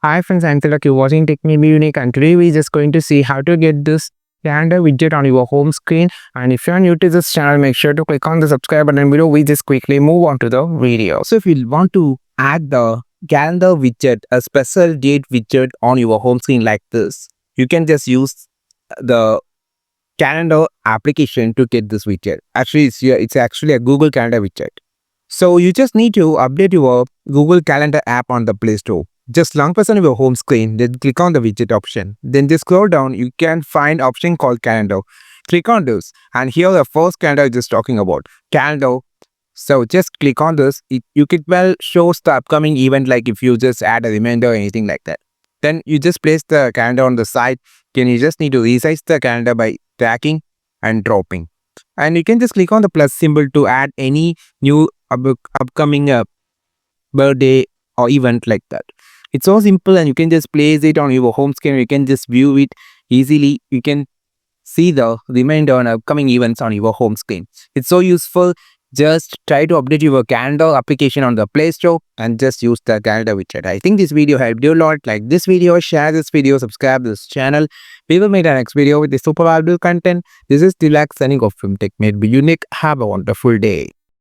Hi friends, I'm Tilak. You're watching Tech Maybe Unique, and today we're just going to see how to get this calendar widget on your home screen. And if you're new to this channel, make sure to click on the subscribe button below. We just quickly move on to the video. So if you want to add the calendar widget, a special date widget on your home screen like this, you can just use the calendar application to get this widget. Actually, it's actually a Google Calendar widget. So you just need to update your Google Calendar app on the Play Store. Just long press on your home screen, then click on the widget option. Then just scroll down, you can find option called calendar. Click on this, and here the first calendar is just talking about calendar. So just click on this. You could well shows the upcoming event, like if you just add a reminder or anything like that. Then you just place the calendar on the side. Then you just need to resize the calendar by dragging and dropping. And you can just click on the plus symbol to add any new upcoming birthday or event like that. It's so simple, and you can just place it on your home screen. You can just view it easily. You can see the reminder on upcoming events on your home screen. It's so useful. Just try to update your calendar application on the Play Store and just use the calendar widget. I think this video helped you a lot. Like this video, share this video, subscribe this channel. We will make the next video with the super valuable content. This is Tilak signing off from Tech Made Be Unique. Have a wonderful day.